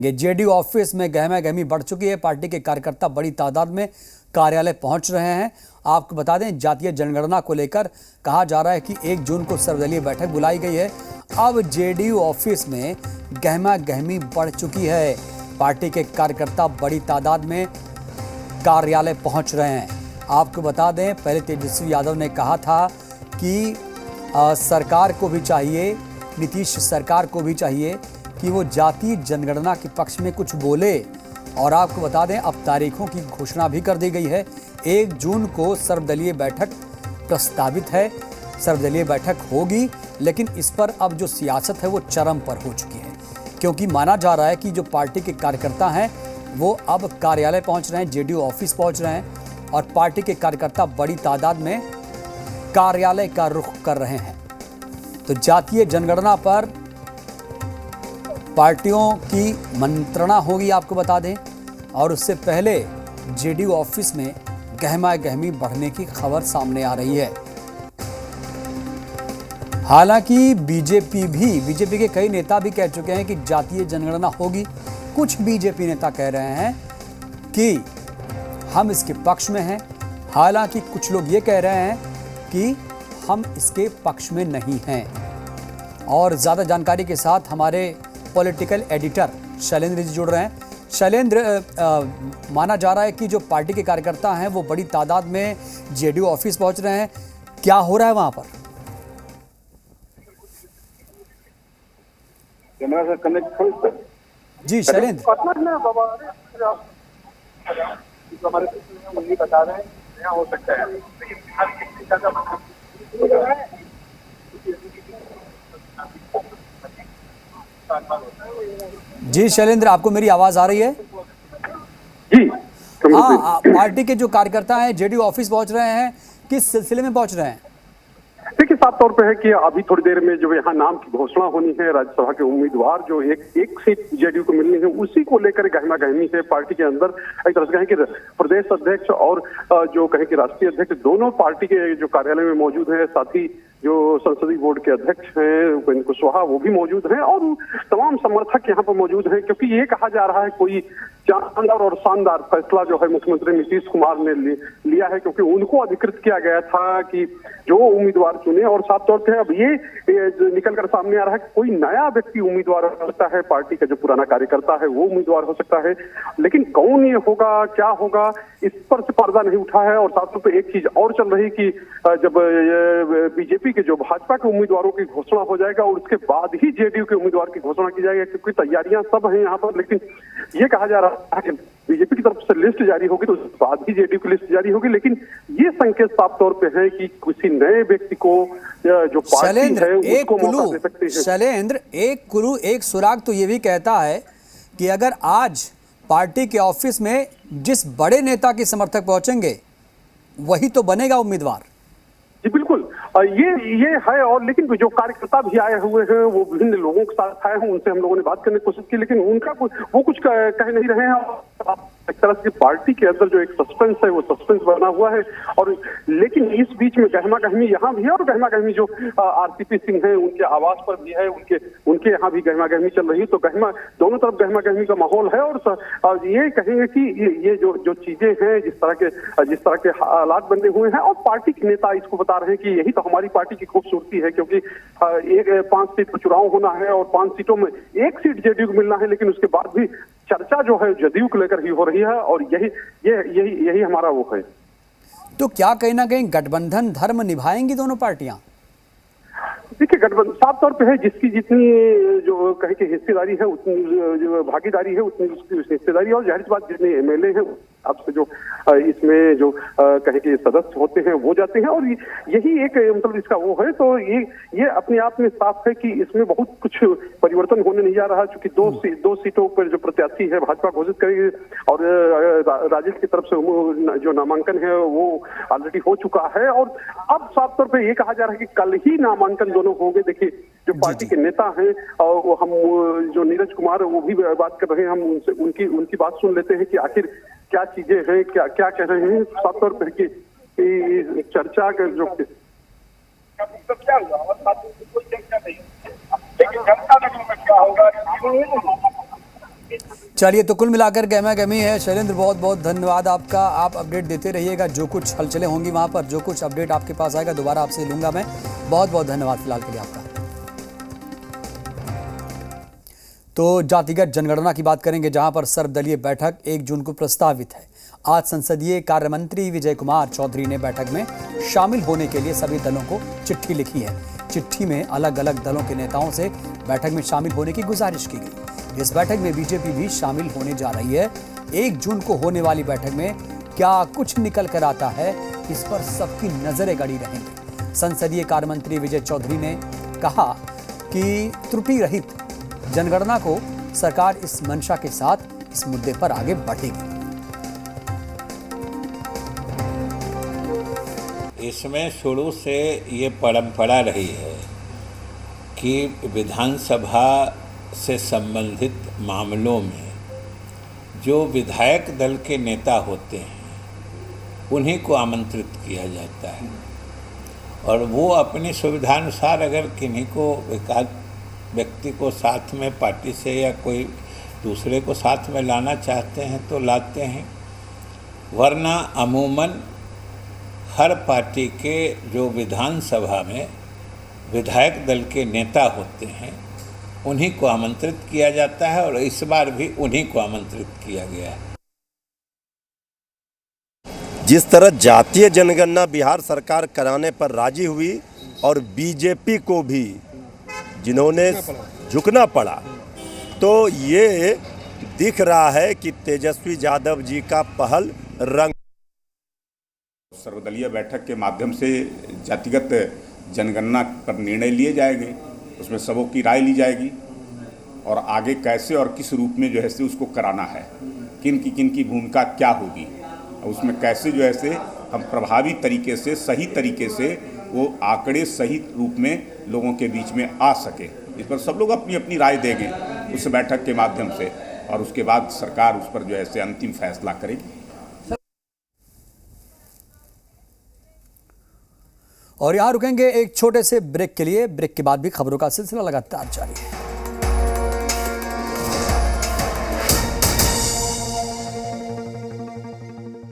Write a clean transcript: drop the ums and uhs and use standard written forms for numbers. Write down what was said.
ये JDU office में गहमा गहमी बढ़ चुकी है। पार्टी के कार्यकर्ता बड़ी तादाद में कार्यालय पहुंच रहे हैं। आपको बता दें, जातीय जनगणना को लेकर कहा जा रहा है कि 1 जून को सर्वदलीय बैठक बुलाई गई है। अब जेडीयू ऑफिस में गहमा गहमी बढ़ चुकी है। पार्टी के कार्यकर्ता बड़ी तादाद में कार्यालय पहुंच रहे हैं। आपको बता दें, पहले तेजस्वी यादव ने कहा था कि सरकार को भी चाहिए, नीतीश सरकार को भी चाहिए कि वो जातीय जनगणना के पक्ष में कुछ बोले। और आपको बता दें, अब तारीखों की घोषणा भी कर दी गई है। 1 जून को सर्वदलीय बैठक प्रस्तावित है। सर्वदलीय बैठक होगी, लेकिन इस पर अब जो सियासत है वो चरम पर हो चुकी है, क्योंकि माना जा रहा है कि जो पार्टी के कार्यकर्ता हैं वो अब कार्यालय पहुंच रहे हैं, जेडीयू ऑफिस पहुंच रहे हैं और पार्टी के कार्यकर्ता बड़ी तादाद में कार्यालय का रुख कर रहे हैं। तो जातीय जनगणना पर पार्टियों की मंत्रणा होगी, आपको बता दें। और उससे पहले जेडीयू ऑफिस में गहमा गहमी बढ़ने की खबर सामने आ रही है। हालांकि बीजेपी के कई नेता भी कह चुके हैं कि जातीय जनगणना होगी। कुछ बीजेपी नेता कह रहे हैं कि हम इसके पक्ष में हैं। हालांकि कुछ लोग ये कह रहे हैं कि हम इसके पक्ष में नहीं हैं। और ज़्यादा जानकारी के साथ हमारे पॉलिटिकल एडिटर शैलेंद्र जी जुड़ रहे हैं। शैलेंद्र, माना जा रहा है कि जो पार्टी के कार्यकर्ता हैं वो बड़ी तादाद में जेडीयू ऑफिस पहुंच रहे हैं। क्या हो रहा है वहां पर? जी शैलेंद्र, हमारे बता रहे हैं हो सकता है, जी शैलेंद्र, आपको मेरी आवाज आ रही है? जी हाँ, पार्टी के जो कार्यकर्ता हैं जेडीयू ऑफिस पहुंच रहे हैं, किस सिलसिले में पहुंच रहे हैं? देखिए, साफ तौर पे है कि अभी थोड़ी देर में जो यहाँ नाम की घोषणा होनी है, राज्यसभा के उम्मीदवार जो एक सीट जेडीयू को मिलनी है, उसी को लेकर गहमा गहमी है पार्टी के अंदर। एक तरह से कहें कि प्रदेश अध्यक्ष और जो कहें कि राष्ट्रीय अध्यक्ष दोनों पार्टी के जो कार्यालय में मौजूद है। साथ ही जो संसदीय बोर्ड के अध्यक्ष हैं उपेंद्र कुशवाहा, वो भी मौजूद हैं और तमाम समर्थक यहाँ पर मौजूद हैं, क्योंकि ये कहा जा रहा है कोई शानदार और शानदार फैसला जो है मुख्यमंत्री नीतीश कुमार ने लिया है, क्योंकि उनको अधिकृत किया गया था कि जो उम्मीदवार चुने। और साफ तौर पर अब ये निकल कर सामने आ रहा है कि कोई नया व्यक्ति उम्मीदवार हो सकता है, पार्टी का जो पुराना कार्यकर्ता है वो उम्मीदवार हो सकता है, लेकिन कौन ये होगा, क्या होगा, इस पर से पर्दा नहीं उठा है। और साथ में एक चीज और चल रही कि जब बीजेपी के जो भाजपा के उम्मीदवारों की घोषणा हो जाएगा और उसके बाद ही जेडीयू के उम्मीदवार की घोषणा की जाएगी, क्योंकि तैयारियां सब हैं यहाँ पर। लेकिन ये कहा जा रहा है कि बीजेपी की तरफ से लिस्ट जारी होगी तो उसके बाद ही जेडीयू की लिस्ट जारी होगी, लेकिन ये संकेत साफ तौर पे है कि किसी नए व्यक्ति को जो पार्टी है उसको मौका दे सकते हैं। शैलेंद्र, एक क्लू, एक सुराग तो ये भी कहता है कि अगर आज पार्टी के ऑफिस में जिस बड़े नेता के समर्थक पहुंचेंगे वही तो बनेगा उम्मीदवार। जी बिल्कुल, ये है। और लेकिन जो कार्यकर्ता भी आए हुए हैं वो विभिन्न लोगों के साथ आए हैं, उनसे हम लोगों ने बात करने की कोशिश की, लेकिन उनका वो कुछ कह नहीं रहे हैं। एक तरह से पार्टी के अंदर जो एक सस्पेंस है वो सस्पेंस बना हुआ है। और लेकिन इस बीच में गहमा गहमी यहाँ भी है और गहमा गहमी जो आरसीपी सिंह है उनके आवास पर भी है, उनके यहाँ भी गहमा गहमी चल रही है। तो दोनों तरफ गहमा गहमी का माहौल है। और ये कहेंगे कि ये जो चीजें हैं, जिस तरह के हालात बने हुए हैं, और पार्टी के नेता इसको बता रहे हैं कि यही तो हमारी पार्टी की खूबसूरती है, क्योंकि 5 सीट पर चुनाव होना है और 5 सीटों में 1 सीट जेडीयू को मिलना है, लेकिन उसके बाद भी चर्चा जो है जदयू को लेकर ही हो रही है। और यही हमारा वो है। तो क्या कहीं ना कहीं गठबंधन धर्म निभाएंगी दोनों पार्टियां? देखिए, गठबंधन साफ तौर पे है, जिसकी जितनी जो कहे कि हिस्सेदारी है उतनी जो भागीदारी है उतनी उसकी हिस्सेदारी। और जाहिर बात जितने एमएलए हैं आपसे जो इसमें जो कहे कि सदस्य होते हैं वो जाते हैं, और यही एक मतलब इसका वो है। तो ये अपने आप में साफ है कि इसमें बहुत कुछ परिवर्तन होने नहीं जा रहा, क्योंकि दो सीटों पर जो प्रत्याशी है भाजपा घोषित करेगी और राजद की तरफ से जो नामांकन है वो ऑलरेडी हो चुका है। और अब साफ तौर पर यह कहा जा रहा है कि कल ही नामांकन दोनों होंगे। देखिए, जो पार्टी के नेता हैं और हम जो नीरज कुमार वो भी बात कर रहे हैं, हम उनसे उनकी बात सुन लेते हैं कि आखिर क्या चीजें हैं, क्या कह रहे हैं। साफ तौर पर कि चर्चा का जो क्या हुआ, कोई चर्चा नहीं, लेकिन जनता में क्या होगा चलिए, तो कुल मिलाकर गहमा गहमी है। शैलेंद्र, बहुत बहुत धन्यवाद आपका। आप अपडेट देते रहिएगा, जो कुछ हलचलें होंगी वहाँ पर, जो कुछ अपडेट आपके पास आएगा दोबारा आपसे लूँगा मैं। बहुत बहुत धन्यवाद फिलहाल के लिए आपका। तो जातिगत जनगणना की बात करेंगे, जहां पर सर्वदलीय बैठक 1 जून को प्रस्तावित है। आज संसदीय कार्य मंत्री विजय कुमार चौधरी ने बैठक में शामिल होने के लिए सभी दलों को चिट्ठी लिखी है। चिट्ठी में अलग अलग दलों के नेताओं से बैठक में शामिल होने की गुजारिश की गई। इस बैठक में बीजेपी भी शामिल होने जा रही है। 1 जून को होने वाली बैठक में क्या कुछ निकल कर आता है, इस पर सबकी नजरें गड़ी रहेंगी। संसदीय कार्य मंत्री विजय चौधरी ने कहा कि त्रुटि रहित जनगणना को सरकार इस मंशा के साथ इस मुद्दे पर आगे बढ़ेगी। इसमें शुरू से ये परंपरा रही है कि विधानसभा से संबंधित मामलों में जो विधायक दल के नेता होते हैं उन्हीं को आमंत्रित किया जाता है, और वो अपनी सुविधानुसार अगर किन्हीं को एकाध व्यक्ति को साथ में पार्टी से या कोई दूसरे को साथ में लाना चाहते हैं तो लाते हैं, वरना अमूमन हर पार्टी के जो विधानसभा में विधायक दल के नेता होते हैं उन्हीं को आमंत्रित किया जाता है, और इस बार भी उन्हीं को आमंत्रित किया गया है। जिस तरह जातीय जनगणना बिहार सरकार कराने पर राजी हुई और बीजेपी को भी जिन्होंने झुकना पड़ा, तो ये दिख रहा है कि तेजस्वी यादव जी का पहल रंग। सर्वदलीय बैठक के माध्यम से जातिगत जनगणना पर निर्णय लिए जाएंगे, उसमें सबों की राय ली जाएगी और आगे कैसे और किस रूप में जो है से उसको कराना है, किन की भूमिका क्या होगी, उसमें कैसे जो है से हम प्रभावी तरीके से, सही तरीके से वो आंकड़े सही रूप में लोगों के बीच में आ सके। इस पर सब लोग अपनी अपनी राय देंगे उस बैठक के माध्यम से, और उसके बाद सरकार उस पर जो है से अंतिम फैसला करेगी। और यहाँ रुकेंगे एक छोटे से ब्रेक के लिए। ब्रेक के बाद भी खबरों का सिलसिला लगातार जारी है।